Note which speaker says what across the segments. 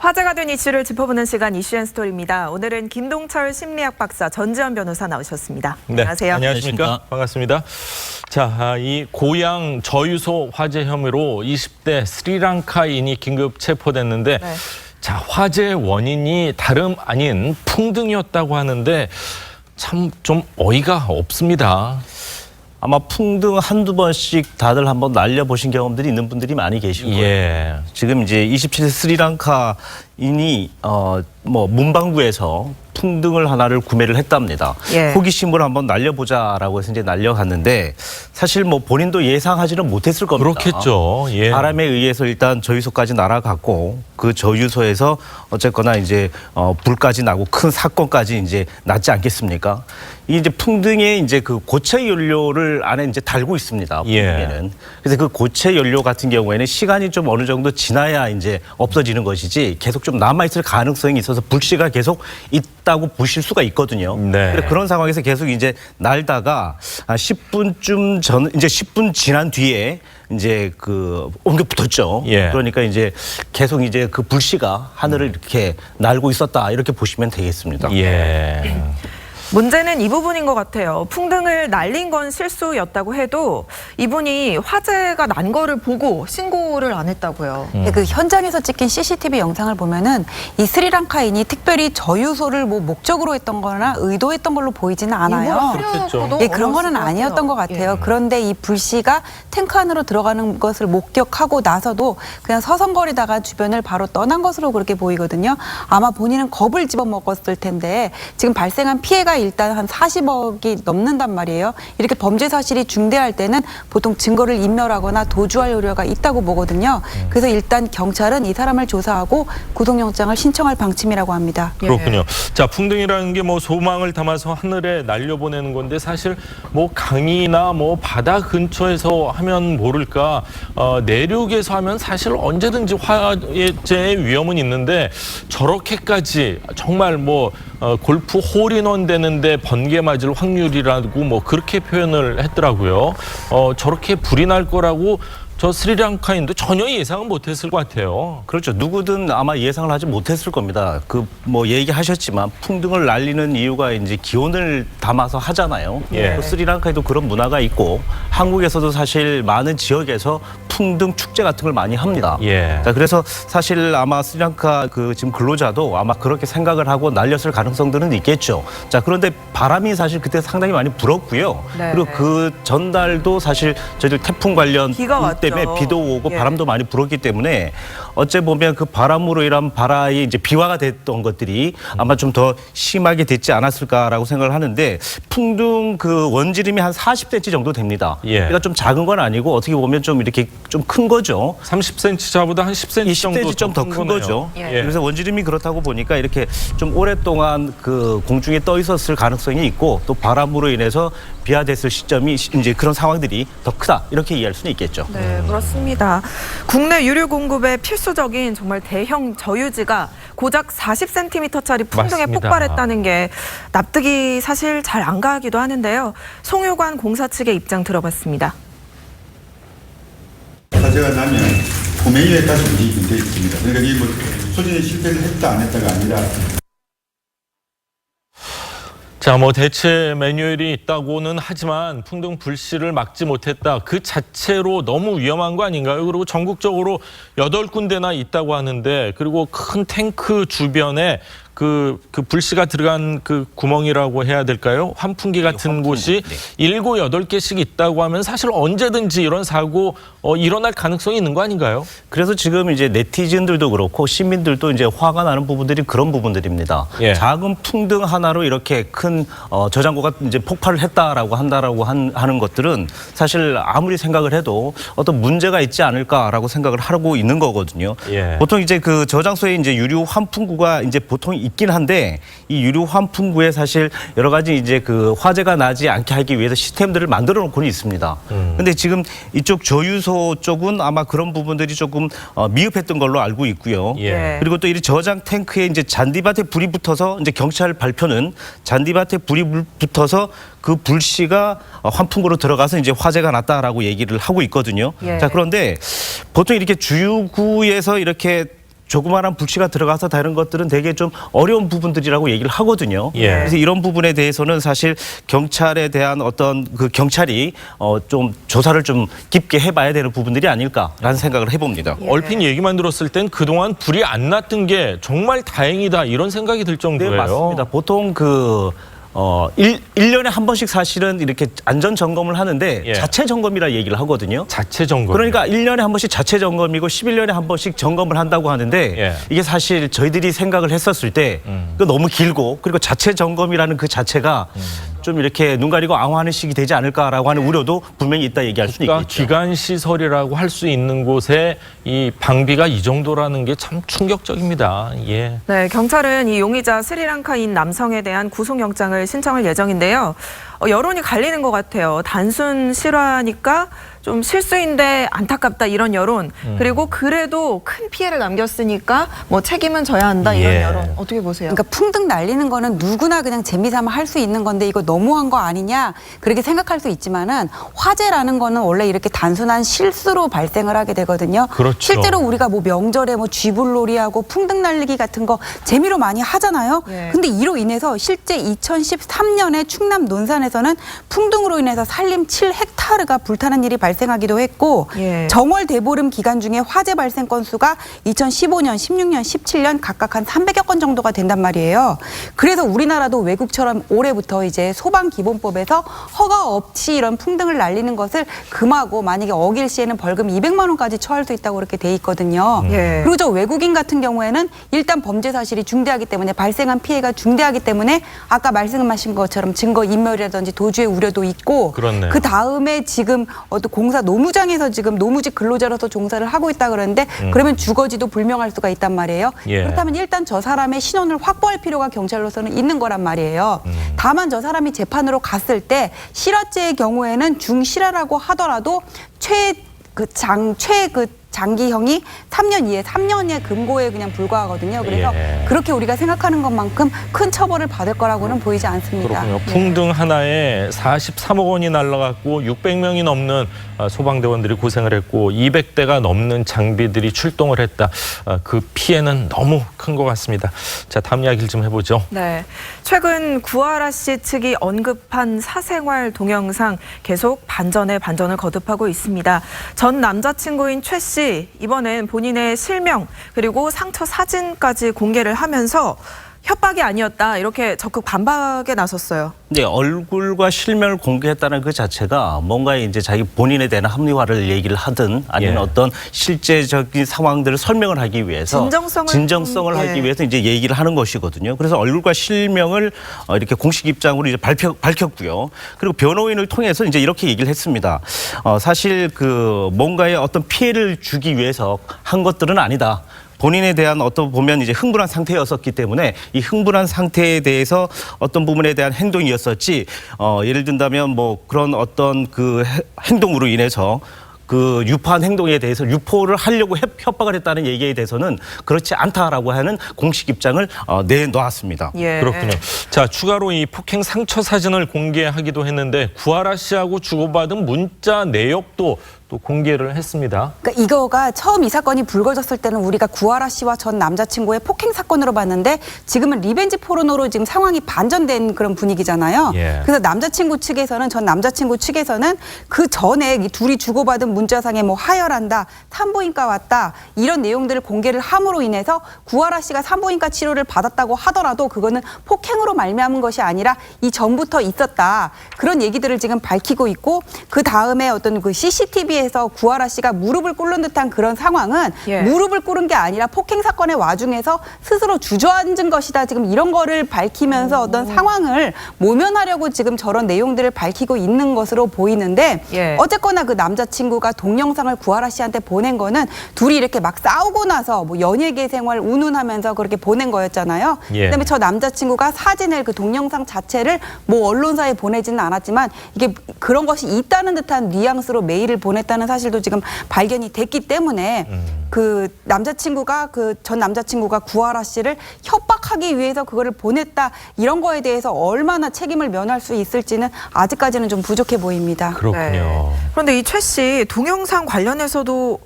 Speaker 1: 화제가 된 이슈를 짚어보는 시간 이슈앤스토리입니다. 오늘은 김동철 심리학 박사, 전지현 변호사 나오셨습니다.
Speaker 2: 네,
Speaker 1: 안녕하세요.
Speaker 2: 안녕하십니까? 반갑습니다. 자, 이 고향 저유소 화재 혐의로 20대 스리랑카인이 긴급 체포됐는데
Speaker 1: 네.
Speaker 2: 자, 화재 원인이 다름 아닌 풍등이었다고 하는데 참 좀 어이가 없습니다.
Speaker 3: 아마 풍등 한두 번씩 다들 한번 날려보신 경험들이 있는 분들이 많이 계실 거예요.
Speaker 2: 예.
Speaker 3: 지금 이제 27세 스리랑카인이 문방구에서 풍등을 하나를 구매를 했답니다.
Speaker 1: 예.
Speaker 3: 호기심으로 한번 날려보자라고 해서 이제 날려갔는데 사실 뭐 본인도 예상하지는 못했을 겁니다.
Speaker 2: 그렇겠죠. 예.
Speaker 3: 바람에 의해서 일단 저유소까지 날아갔고 그 저유소에서 어쨌거나 이제 불까지 나고 큰 사건까지 이제 났지 않겠습니까? 이게 이제 풍등에 이제 그 고체 연료를 안에 이제 달고 있습니다. 풍등에는.
Speaker 2: 예.
Speaker 3: 그래서 그 고체 연료 같은 경우에는 시간이 좀 어느 정도 지나야 이제 없어지는 것이지 계속 좀 남아있을 가능성이 있어서 불씨가 계속 있다고 보실 수가 있거든요.
Speaker 2: 네.
Speaker 3: 그런 상황에서 계속 이제 날다가 10분쯤 전, 이제 10분 지난 뒤에 이제 그 옮겨 붙었죠.
Speaker 2: 예.
Speaker 3: 그러니까 이제 계속 이제 그 불씨가 하늘을 이렇게 날고 있었다 이렇게 보시면 되겠습니다.
Speaker 2: 예.
Speaker 1: 문제는 이 부분인 것 같아요. 풍등을 날린 건 실수였다고 해도 이분이 화재가 난 거를 보고 신고를 안 했다고요.
Speaker 4: 그 현장에서 찍힌 CCTV 영상을 보면은 이 스리랑카인이 특별히 저유소를 뭐 목적으로 했던 거나 의도했던 걸로 보이지는 않아요.
Speaker 2: 그렇겠죠.
Speaker 4: 예, 그런 거는 아니었던 것 같아요.
Speaker 1: 예.
Speaker 4: 그런데 이 불씨가 탱크 안으로 들어가는 것을 목격하고 나서도 그냥 서성거리다가 주변을 바로 떠난 것으로 그렇게 보이거든요. 아마 본인은 겁을 집어먹었을 텐데 지금 발생한 피해가 일단 한 40억이 넘는단 말이에요. 이렇게 범죄 사실이 중대할 때는 보통 증거를 인멸하거나 도주할 우려가 있다고 보거든요. 그래서 일단 경찰은 이 사람을 조사하고 구속영장을 신청할 방침이라고 합니다.
Speaker 2: 그렇군요. 자, 풍등이라는 게 뭐 소망을 담아서 하늘에 날려보내는 건데 사실 뭐 강이나 뭐 바다 근처에서 하면 모를까 내륙에서 하면 사실 언제든지 화재의 위험은 있는데 저렇게까지 정말 뭐 골프 홀인원 되는데 번개 맞을 확률이라고 뭐 그렇게 표현을 했더라고요. 저렇게 불이 날 거라고 저 스리랑카인도 전혀 예상은 못했을 것 같아요.
Speaker 3: 그렇죠. 누구든 아마 예상을 하지 못했을 겁니다. 그 뭐 얘기하셨지만 풍등을 날리는 이유가 이제 기온을 담아서 하잖아요.
Speaker 2: 예.
Speaker 3: 또 스리랑카에도 그런 문화가 있고 한국에서도 사실 많은 지역에서 풍등 축제 같은 걸 많이 합니다.
Speaker 2: 예.
Speaker 3: 자, 그래서 사실 아마 스리랑카 그 지금 근로자도 아마 그렇게 생각을 하고 날렸을 가능성들은 있겠죠. 자, 그런데 바람이 사실 그때 상당히 많이 불었고요.
Speaker 1: 네.
Speaker 3: 그리고 그 전달도 사실 저희들 태풍 관련
Speaker 1: 비가 왔죠.
Speaker 3: 때문에 비도 오고
Speaker 1: 예.
Speaker 3: 바람도 많이 불었기 때문에 어째 보면 그 바람으로 인한 바람이 이제 비화가 됐던 것들이 아마 좀 더 심하게 됐지 않았을까라고 생각을 하는데 풍등 그 원지름이 한 40cm 정도 됩니다.
Speaker 2: 예.
Speaker 3: 그러니까 좀 작은 건 아니고 어떻게 보면 좀 이렇게 좀 큰 거죠.
Speaker 2: 30cm보다 한 10cm 정도
Speaker 3: 20cm 좀 더 큰
Speaker 2: 거네요.
Speaker 3: 거죠.
Speaker 1: 예.
Speaker 3: 그래서 원지름이 그렇다고 보니까 이렇게 좀 오랫동안 그 공중에 떠 있었을 가능성이 있고 또 바람으로 인해서 비화됐을 시점이 이제 그런 상황들이 더 크다 이렇게 이해할 수는 있겠죠.
Speaker 1: 네, 그렇습니다. 국내 유류 공급에 필수적인 정말 대형 저유지가 고작 40cm짜리 풍등에
Speaker 2: 맞습니다.
Speaker 1: 폭발했다는 게 납득이 사실 잘 안 가기도 하는데요. 송유관 공사 측의 입장 들어봤습니다.
Speaker 5: 화재가 나면 구매유에 따라서 움직이게 되어 있습니다. 그러니까 이게 뭐 소진이 실패를 했다 안 했다가 아니라
Speaker 2: 자, 뭐 대체 매뉴얼이 있다고는 하지만 풍등 불씨를 막지 못했다. 그 자체로 너무 위험한 거 아닌가요? 그리고 전국적으로 8군데나 있다고 하는데 그리고 큰 탱크 주변에 그 불씨가 들어간 그 구멍이라고 해야 될까요? 환풍기 같은 곳이
Speaker 3: 네.
Speaker 2: 7, 8개씩 있다고 하면 사실 언제든지 이런 사고 일어날 가능성이 있는 거 아닌가요?
Speaker 3: 그래서 지금 이제 네티즌들도 그렇고 시민들도 이제 화가 나는 부분들이 그런 부분들입니다.
Speaker 2: 예.
Speaker 3: 작은 풍등 하나로 이렇게 큰 저장고가 이제 폭발을 했다라고 한다라고 하는 것들은 사실 아무리 생각을 해도 어떤 문제가 있지 않을까라고 생각을 하고 있는 거거든요.
Speaker 2: 예.
Speaker 3: 보통 이제 그 저장소에 이제 유류 환풍구가 이제 보통 있긴 한데 이 유류 환풍구에 사실 여러 가지 이제 그 화재가 나지 않게 하기 위해서 시스템들을 만들어 놓고는 있습니다. 근데 지금 이쪽 저유소 쪽은 아마 그런 부분들이 조금 미흡했던 걸로 알고 있고요.
Speaker 2: 예.
Speaker 3: 그리고 또 이 저장 탱크에 이제 잔디밭에 불이 붙어서 이제 경찰 발표는 잔디밭에 불이 붙어서 그 불씨가 환풍구로 들어가서 이제 화재가 났다라고 얘기를 하고 있거든요.
Speaker 1: 예.
Speaker 3: 자, 그런데 보통 이렇게 주유구에서 이렇게 조그마한 불씨가 들어가서 다른 것들은 되게 좀 어려운 부분들이라고 얘기를 하거든요.
Speaker 2: 예.
Speaker 3: 그래서 이런 부분에 대해서는 사실 경찰에 대한 어떤 그 경찰이 좀 조사를 좀 깊게 해봐야 되는 부분들이 아닐까라는 생각을 해봅니다.
Speaker 2: 얼핏 얘기만 들었을 땐 그동안 불이 안 났던 게 정말 다행이다 이런 생각이 들 정도예요.
Speaker 3: 네, 맞습니다. 보통 1년에 한 번씩 사실은 이렇게 안전 점검을 하는데
Speaker 2: 예.
Speaker 3: 자체 점검이라 얘기를 하거든요.
Speaker 2: 자체 점검.
Speaker 3: 그러니까 1년에 한 번씩 자체 점검이고 11년에 한 번씩 점검을 한다고 하는데
Speaker 2: 예.
Speaker 3: 이게 사실 저희들이 생각을 했었을 때 너무 길고 그리고 자체 점검이라는 그 자체가 좀 이렇게 눈 가리고 앙화하는 식이 되지 않을까라고 하는 우려도 분명히 있다 얘기할 수는
Speaker 2: 그러니까
Speaker 3: 있겠죠.
Speaker 2: 기관 시설이라고 할 수 있는 곳에 이 방비가 이 정도라는 게 참 충격적입니다. 예.
Speaker 1: 네, 경찰은 이 용의자 스리랑카인 남성에 대한 구속영장을 신청할 예정인데요. 여론이 갈리는 것 같아요. 단순 실화니까 좀 실수인데 안타깝다 이런 여론, 그리고 그래도 큰 피해를 남겼으니까 뭐 책임은 져야 한다 이런
Speaker 2: 예.
Speaker 1: 여론 어떻게 보세요?
Speaker 4: 그러니까 풍등 날리는 거는 누구나 그냥 재미삼아 할 수 있는 건데 이거 너무한 거 아니냐 그렇게 생각할 수 있지만은 화재라는 거는 원래 이렇게 단순한 실수로 발생을 하게 되거든요.
Speaker 2: 그렇죠.
Speaker 4: 실제로 우리가 뭐 명절에 뭐 쥐불놀이하고 풍등 날리기 같은 거 재미로 많이 하잖아요.
Speaker 1: 예.
Speaker 4: 근데 이로 인해서 실제 2013년에 충남 논산에서는 풍등으로 인해서 산림 7헥타르가 불타는 일이 발생하기도 했고
Speaker 1: 예.
Speaker 4: 정월 대보름 기간 중에 화재 발생 건수가 2015년, 16년, 17년 각각 한 300여 건 정도가 된단 말이에요. 그래서 우리나라도 외국처럼 올해부터 이제 소방기본법에서 허가 없이 이런 풍등을 날리는 것을 금하고 만약에 어길 시에는 벌금 200만 원까지 처할 수 있다고 그렇게 돼 있거든요.
Speaker 1: 예.
Speaker 4: 그리고 저 외국인 같은 경우에는 일단 범죄 사실이 중대하기 때문에 발생한 피해가 중대하기 때문에 아까 말씀하신 것처럼 증거 인멸이라든지 도주의 우려도 있고
Speaker 2: 그렇네요.
Speaker 4: 그 다음에 지금 어떤 공사 노무장에서 지금 노무직 근로자로서 종사를 하고 있다 그러는데 그러면 주거지도 불명할 수가 있단 말이에요.
Speaker 2: 예.
Speaker 4: 그렇다면 일단 저 사람의 신원을 확보할 필요가 경찰로서는 있는 거란 말이에요. 다만 저 사람이 재판으로 갔을 때 실화죄의 경우에는 중실화라고 하더라도 장기형이 3년 이하 3년의 금고에 그냥 불과하거든요. 그래서
Speaker 2: 예.
Speaker 4: 그렇게 우리가 생각하는 것만큼 큰 처벌을 받을 거라고는 보이지 않습니다.
Speaker 2: 그렇군요.
Speaker 4: 예.
Speaker 2: 풍등 하나에 43억 원이 날라갔고 600명이 넘는 소방대원들이 고생을 했고 200대가 넘는 장비들이 출동을 했다. 그 피해는 너무 큰 것 같습니다. 자, 다음 이야기를 좀 해보죠.
Speaker 1: 네, 최근 구하라 씨 측이 언급한 사생활 동영상 계속 반전에 반전을 거듭하고 있습니다. 전 남자친구인 최 씨 이번엔 본인의 실명 그리고 상처 사진까지 공개를 하면서 협박이 아니었다 이렇게 적극 반박에 나섰어요.
Speaker 3: 이제 얼굴과 실명을 공개했다는 그 자체가 뭔가 이제 자기 본인에 대한 합리화를 얘기를 하든 아니면
Speaker 2: 예.
Speaker 3: 어떤 실제적인 상황들을 설명을 하기 위해서
Speaker 1: 진정성을
Speaker 3: 하기
Speaker 1: 예.
Speaker 3: 위해서 이제 얘기를 하는 것이거든요. 그래서 얼굴과 실명을 이렇게 공식 입장으로 이제 밝혔고요. 그리고 변호인을 통해서 이제 이렇게 얘기를 했습니다. 사실 그 뭔가의 어떤 피해를 주기 위해서 한 것들은 아니다. 본인에 대한 어떤 보면 이제 흥분한 상태였었기 때문에 이 흥분한 상태에 대해서 어떤 부분에 대한 행동이었었지 예를 든다면 뭐 그런 어떤 그 행동으로 인해서 그 유포한 행동에 대해서 유포를 하려고 협박을 했다는 얘기에 대해서는 그렇지 않다라고 하는 공식 입장을 내놓았습니다.
Speaker 1: 예.
Speaker 2: 그렇군요. 자, 추가로 이 폭행 상처 사진을 공개하기도 했는데 구하라 씨하고 주고받은 문자 내역도 또 공개를 했습니다.
Speaker 4: 그러니까 이거가 처음 이 사건이 불거졌을 때는 우리가 구하라 씨와 전 남자친구의 폭행 사건으로 봤는데 지금은 리벤지 포르노로 지금 상황이 반전된 그런 분위기잖아요.
Speaker 2: 예.
Speaker 4: 그래서 남자친구 측에서는 전 남자친구 측에서는 그 전에 이 둘이 주고받은 문자상에 뭐 하혈한다, 산부인과 왔다 이런 내용들을 공개를 함으로 인해서 구하라 씨가 산부인과 치료를 받았다고 하더라도 그거는 폭행으로 말미암은 것이 아니라 이 전부터 있었다 그런 얘기들을 지금 밝히고 있고 그 다음에 어떤 그 CCTV 에서 구하라 씨가 무릎을 꿇는 듯한 그런 상황은
Speaker 1: 예.
Speaker 4: 무릎을 꿇은 게 아니라 폭행 사건의 와중에서 스스로 주저앉은 것이다. 지금 이런 거를 밝히면서 어떤 상황을 모면하려고 지금 저런 내용들을 밝히고 있는 것으로 보이는데
Speaker 1: 예.
Speaker 4: 어쨌거나 그 남자친구가 동영상을 구하라 씨한테 보낸 거는 둘이 이렇게 막 싸우고 나서 뭐 연예계 생활 운운하면서 그렇게 보낸 거였잖아요.
Speaker 2: 예.
Speaker 4: 그다음에 저 남자친구가 사진을 그 동영상 자체를 뭐 언론사에 보내지는 않았지만 이게 그런 것이 있다는 듯한 뉘앙스로 메일을 보냈다는 사실도 지금 발견이 됐기 때문에 그 남자친구가 그 전 남자친구가 구하라 씨를 협박하기 위해서 그거를 보냈다 이런 거에 대해서 얼마나 책임을 면할 수 있을지는 아직까지는 좀 부족해 보입니다.
Speaker 2: 그렇군요.
Speaker 1: 네. 그런데 이 최 씨 동영상 관련해서도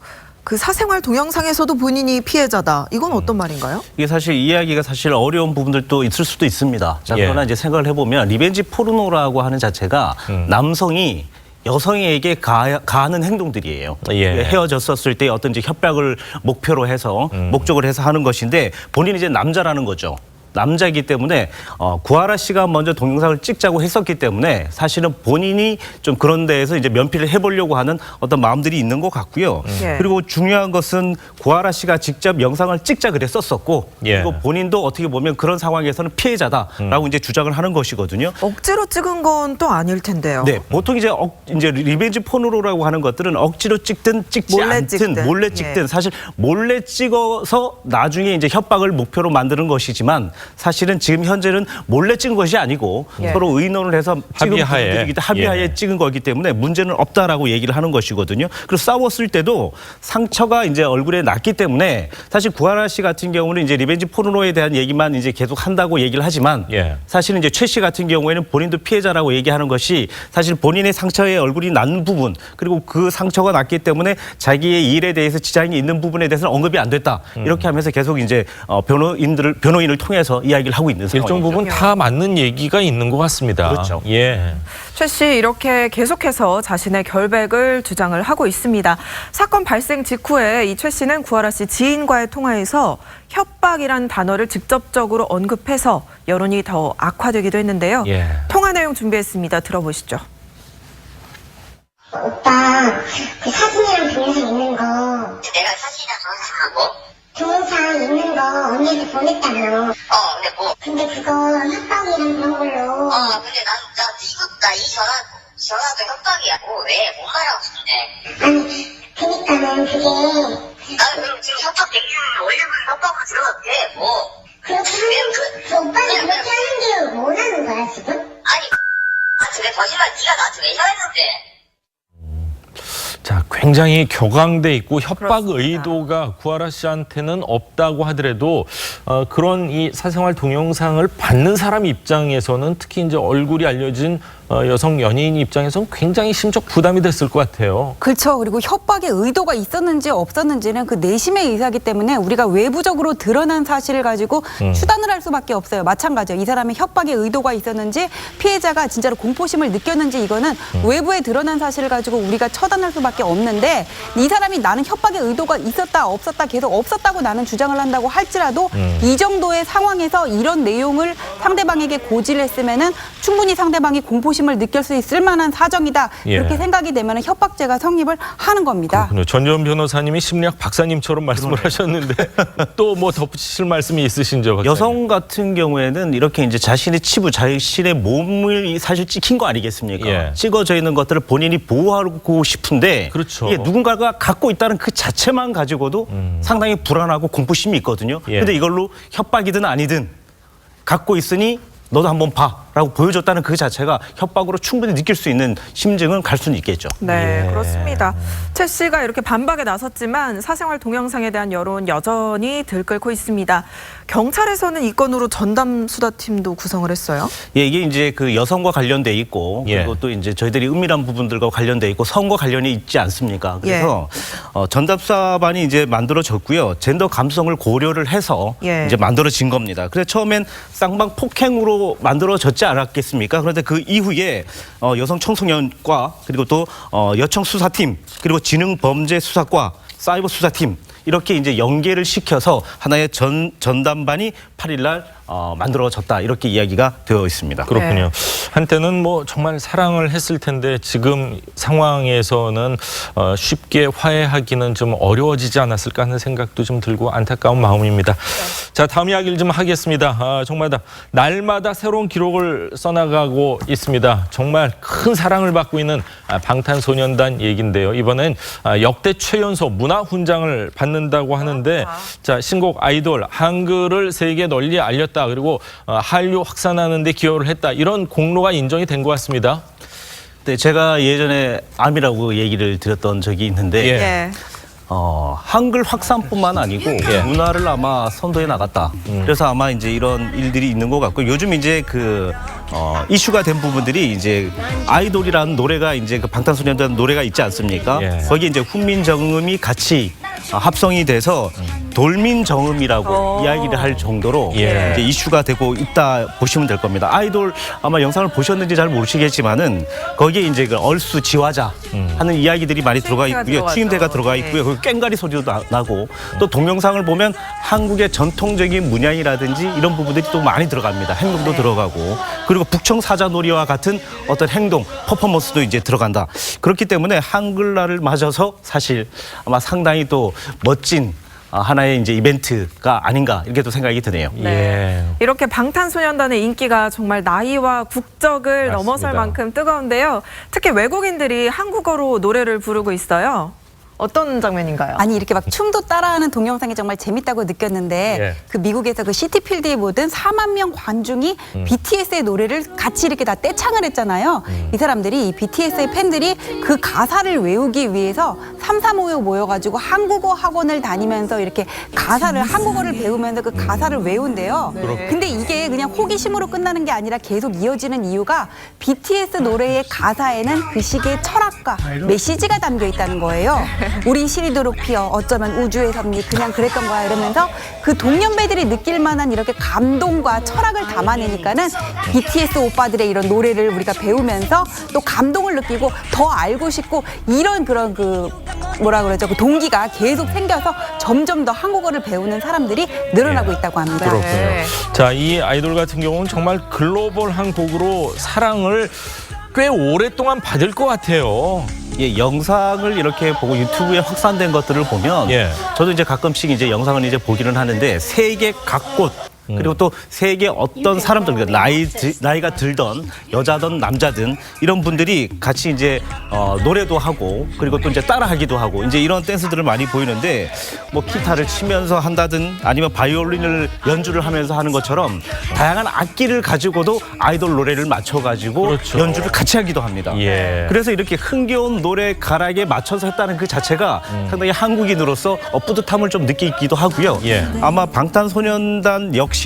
Speaker 1: 그 사생활 동영상에서도 본인이 피해자다. 이건 어떤 말인가요?
Speaker 3: 이게 사실 이야기가 사실 어려운 부분들도 있을 수도 있습니다. 자,
Speaker 2: 예.
Speaker 3: 그러나 이제 생각을 해보면 리벤지 포르노라고 하는 자체가 남성이 여성에게 가하는 행동들이에요.
Speaker 2: 예.
Speaker 3: 헤어졌었을 때 어떤 이제 협박을 목표로 해서 목적을 해서 하는 것인데 본인이 이제 남자라는 거죠. 남자이기 때문에 구하라 씨가 먼저 동영상을 찍자고 했었기 때문에 사실은 본인이 좀 그런 데에서 이제 면피를 해보려고 하는 어떤 마음들이 있는 것 같고요.
Speaker 1: 예.
Speaker 3: 그리고 중요한 것은 구하라 씨가 직접 영상을 찍자 그랬었었고
Speaker 2: 예.
Speaker 3: 그리고 본인도 어떻게 보면 그런 상황에서는 피해자다라고 이제 주장을 하는 것이거든요.
Speaker 1: 억지로 찍은 건 또 아닐 텐데요.
Speaker 3: 네, 보통 이제 리벤지 포르노라고 하는 것들은 억지로 찍든 찍지
Speaker 1: 몰래
Speaker 3: 않든
Speaker 1: 찍든.
Speaker 3: 몰래 찍든 사실 몰래 찍어서 나중에 이제 협박을 목표로 만드는 것이지만 사실은 지금 현재는 몰래 찍은 것이 아니고
Speaker 1: 예.
Speaker 3: 서로 의논을 해서 찍은
Speaker 2: 합의하에.
Speaker 3: 부분들이기 때문에 합의하에
Speaker 2: 예.
Speaker 3: 찍은 거기 때문에 문제는 없다라고 얘기를 하는 것이거든요. 그리고 싸웠을 때도 상처가 이제 얼굴에 났기 때문에 사실 구하라 씨 같은 경우는 이제 리벤지 포르노에 대한 얘기만 이제 계속 한다고 얘기를 하지만
Speaker 2: 예.
Speaker 3: 사실은 이제 최 씨 같은 경우에는 본인도 피해자라고 얘기하는 것이 사실 본인의 상처에 얼굴이 난 부분 그리고 그 상처가 났기 때문에 자기의 일에 대해서 지장이 있는 부분에 대해서는 언급이 안 됐다 이렇게 하면서 계속 이제 변호인을 통해서 이야기를 하고 있는 상황이죠.
Speaker 2: 일정 부분 다 맞는 얘기가 있는 것 같습니다.
Speaker 3: 그렇죠.
Speaker 2: 예.
Speaker 1: 최 씨 이렇게 계속해서 자신의 결백을 주장을 하고 있습니다. 사건 발생 직후에 이 최 씨는 구하라 씨 지인과의 통화에서 협박이란 단어를 직접적으로 언급해서 여론이 더 악화되기도 했는데요.
Speaker 2: 예.
Speaker 1: 통화 내용 준비했습니다. 들어보시죠.
Speaker 6: 오빠 그 사진이랑 동영상 있는 거
Speaker 7: 내가 사진이랑
Speaker 6: 동영상 있는 거 언니한테 보냈다며.
Speaker 7: 근데 뭐,
Speaker 6: 근데 그거 협박이랑 그런 걸로.
Speaker 7: 근데 나 이 전화도 협박이야. 뭐, 왜? 뭔 말하고 싶은데?
Speaker 6: 아니 그니까는 그게
Speaker 7: 나는 그럼 지금 협박 대기는 원래는 협박으로 들어가도 돼, 뭐.
Speaker 6: 그렇게 하는 그 오빠는 그렇게 하는 게 뭐라는 거야 지금?
Speaker 7: 아니, 나한테 왜 거짓말 네가 나한테 왜 이상했는데?
Speaker 2: 자, 굉장히 격앙돼 있고 협박
Speaker 1: 그렇습니다.
Speaker 2: 의도가 구하라 씨한테는 없다고 하더라도 그런 이 사생활 동영상을 받는 사람 입장에서는 특히 이제 얼굴이 알려진 여성 연예인 입장에서는 굉장히 심적 부담이 됐을 것 같아요.
Speaker 4: 그렇죠. 그리고 협박의 의도가 있었는지 없었는지는 그 내심의 의사이기 때문에 우리가 외부적으로 드러난 사실을 가지고 추단을 할 수밖에 없어요. 마찬가지예요. 이 사람의 협박의 의도가 있었는지 피해자가 진짜로 공포심을 느꼈는지 이거는 외부에 드러난 사실을 가지고 우리가 처단할 수밖에 없는데 이 사람이 나는 협박의 의도가 있었다 없었다 계속 없었다고 나는 주장을 한다고 할지라도 이 정도의 상황에서 이런 내용을 상대방에게 고지를 했으면은 충분히 상대방이 공포심을 느낄 수 있을 만한 사정이다.
Speaker 2: 예.
Speaker 4: 이렇게 생각이 되면 협박죄가 성립을 하는 겁니다.
Speaker 2: 전지현 변호사님이 심리학 박사님처럼 말씀을 하셨는데 또 뭐 덧붙이실 말씀이 있으신죠? 박사님?
Speaker 3: 여성 같은 경우에는 이렇게 이제 자신의 치부, 자신의 몸을 사실 찍힌 거 아니겠습니까?
Speaker 2: 예.
Speaker 3: 찍어져 있는 것들을 본인이 보호하고 싶은데
Speaker 2: 그렇죠.
Speaker 3: 이게 누군가가 갖고 있다는 그 자체만 가지고도 상당히 불안하고 공포심이 있거든요.
Speaker 2: 예.
Speaker 3: 근데 이걸로 협박이든 아니든 갖고 있으니 너도 한번 봐라고 보여줬다는 그 자체가 협박으로 충분히 느낄 수 있는 심증은 갈 수는 있겠죠.
Speaker 1: 네,
Speaker 2: 예.
Speaker 1: 그렇습니다. 최 씨가 이렇게 반박에 나섰지만 사생활 동영상에 대한 여론 여전히 들끓고 있습니다. 경찰에서는 이 건으로 전담 수사팀도 구성을 했어요.
Speaker 3: 예, 이게 이제 그 여성과 관련돼 있고
Speaker 2: 예.
Speaker 3: 그리고 또 이제 저희들이 은밀한 부분들과 관련돼 있고 성과 관련이 있지 않습니까? 그래서 전담수사반이 이제 만들어졌고요. 젠더 감성을 고려를 해서
Speaker 1: 예.
Speaker 3: 이제 만들어진 겁니다. 그래서 처음엔 쌍방 폭행으로 만들어졌지 않았겠습니까? 그런데 그 이후에 여성 청소년과 그리고 또 여청 수사팀 그리고 지능범죄수사과 사이버 수사팀 이렇게 이제 연계를 시켜서 하나의 전담반이 8일 날 만들어졌다 이렇게 이야기가 되어 있습니다.
Speaker 2: 그렇군요. 한때는 뭐 정말 사랑을 했을 텐데 지금 상황에서는 쉽게 화해하기는 좀 어려워지지 않았을까 하는 생각도 좀 들고 안타까운 마음입니다. 자, 다음 이야기를 좀 하겠습니다. 정말 날마다 새로운 기록을 써나가고 있습니다. 정말 큰 사랑을 받고 있는 방탄소년단 얘기인데요. 이번엔 역대 최연소 문화훈장을 받는다고 하는데 자, 신곡 아이돌 한글을 세계에 널리 알렸다. 그리고 한류 확산하는 데 기여를 했다. 이런 공로가 인정이 된 것 같습니다.
Speaker 3: 네, 제가 예전에 암이라고 얘기를 드렸던 적이 있는데
Speaker 2: 예.
Speaker 1: 예.
Speaker 3: 한글 확산뿐만 아니고 문화를 아마 선도해 나갔다. 그래서 아마 이제 이런 일들이 있는 것 같고 요즘 이제 그 이슈가 된 부분들이 이제 아이돌이라는 노래가 이제 그 방탄소년단 노래가 있지 않습니까?
Speaker 2: 예.
Speaker 3: 거기 이제 훈민정음이 같이 합성이 돼서 돌민정음이라고 이야기를 할 정도로
Speaker 2: 예.
Speaker 3: 이제 이슈가 되고 있다 보시면 될 겁니다. 아이돌 아마 영상을 보셨는지 잘 모르시겠지만은 거기에 이제 그 얼쑤 지화자 하는 이야기들이 많이 들어가
Speaker 1: 추임새가
Speaker 3: 있고요.
Speaker 1: 들어가죠.
Speaker 3: 추임새가 들어가 있고요. 그 꽹가리 소리도 나고 또 동영상을 보면 한국의 전통적인 문양이라든지 이런 부분들이 또 많이 들어갑니다. 행동도 들어가고 그리고 북청 사자놀이와 같은 어떤 행동, 퍼포먼스도 이제 들어간다. 그렇기 때문에 한글날을 맞아서 사실 아마 상당히 또 멋진 하나의 이제 이벤트가 아닌가 이렇게 또 생각이 드네요.
Speaker 2: 예.
Speaker 1: 이렇게 방탄소년단의 인기가 정말 나이와 국적을
Speaker 2: 맞습니다.
Speaker 1: 넘어설 만큼 뜨거운데요. 특히 외국인들이 한국어로 노래를 부르고 있어요. 어떤 장면인가요?
Speaker 4: 아니 이렇게 막 춤도 따라하는 동영상이 정말 재밌다고 느꼈는데
Speaker 2: 예.
Speaker 4: 그 미국에서 그 시티필드에 모든 4만 명 관중이 BTS의 노래를 같이 이렇게 다 떼창을 했잖아요. 이 사람들이 이 BTS의 팬들이 그 가사를 외우기 위해서 335에 모여가지고 한국어 학원을 다니면서 이렇게 가사를 한국어를 배우면서 그 가사를 외운대요. 근데 이게 그냥 호기심으로 끝나는 게 아니라 계속 이어지는 이유가 BTS 노래의 가사에는 그 시기의 철학과 메시지가 담겨 있다는 거예요. 우린 시리도록 피어 어쩌면 우주의 섭리 그냥 그랬던 거야 이러면서 그 동년배들이 느낄 만한 이렇게 감동과 철학을 담아내니까는 BTS 오빠들의 이런 노래를 우리가 배우면서 또 감동을 느끼고 더 알고 싶고 이런 그런 그 뭐라 그러죠 그 동기가 계속 생겨서 점점 더 한국어를 배우는 사람들이 늘어나고 있다고 합니다.
Speaker 2: 그렇군요.
Speaker 1: 네.
Speaker 2: 자, 이 아이돌 같은 경우는 정말 글로벌한 곡으로 사랑을 꽤 오랫동안 받을 것 같아요.
Speaker 3: 예, 영상을 이렇게 보고 유튜브에 확산된 것들을 보면
Speaker 2: 예.
Speaker 3: 저도 이제 가끔씩 이제 영상을 이제 보기는 하는데 세계 각곳 그리고 또 세계 어떤 사람들 그러니까 나이가 들던 여자든 남자든 이런 분들이 같이 이제 노래도 하고 그리고 또 이제 따라하기도 하고 이제 이런 댄스들을 많이 보이는데 뭐 기타를 치면서 한다든 아니면 바이올린을 연주를 하면서 하는 것처럼 다양한 악기를 가지고도 아이돌 노래를 맞춰가지고
Speaker 2: 그렇죠.
Speaker 3: 연주를 같이 하기도 합니다.
Speaker 2: 예.
Speaker 3: 그래서 이렇게 흥겨운 노래 가락에 맞춰서 했다는 그 자체가 상당히 한국인으로서 뿌듯함을 좀 느끼기도 하고요.
Speaker 2: 예.
Speaker 3: 아마 방탄소년단 역시도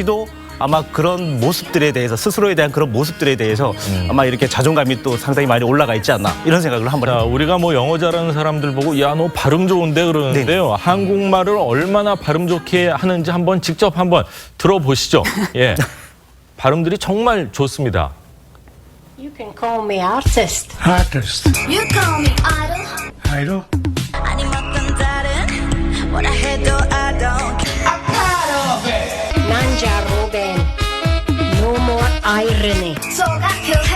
Speaker 3: 아마 그런 모습들에 대해서 스스로에 대한 그런 모습들에 대해서 아마 이렇게 자존감이 또 상당히 많이 올라가 있지 않나 이런 생각을 한번
Speaker 2: 자,
Speaker 3: 해봅니다.
Speaker 2: 우리가 뭐 영어 잘하는 사람들 보고 야, 너 발음 좋은데 그러는데요. 한국말을 얼마나 발음 좋게 하는지 한번 직접 한번 들어보시죠. 예. 발음들이 정말 좋습니다.
Speaker 8: You can call me artist.
Speaker 6: You call me idol.
Speaker 5: 아이돌.
Speaker 9: 아님 어떤 다른 뭐라 해도 I don't care.
Speaker 8: Nanja Ruben. No more irony.
Speaker 6: 소각효해.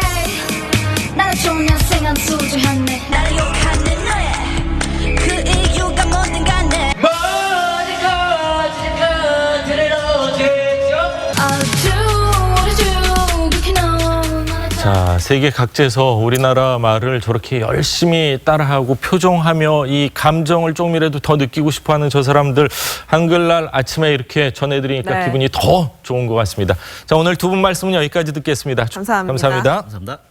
Speaker 6: 나는 총년생한 수주했네.
Speaker 9: 날 욕하는 너의 그 이유가 뭐든 간에
Speaker 2: 자, 세계 각지에서 우리나라 말을 저렇게 열심히 따라하고 표정하며 이 감정을 조금이라도 더 느끼고 싶어하는 저 사람들 한글날 아침에 이렇게 전해드리니까
Speaker 1: 네.
Speaker 2: 기분이 더 좋은 것 같습니다. 자, 오늘 두 분 말씀은 여기까지 듣겠습니다.
Speaker 1: 감사합니다.
Speaker 2: 감사합니다.
Speaker 3: 감사합니다.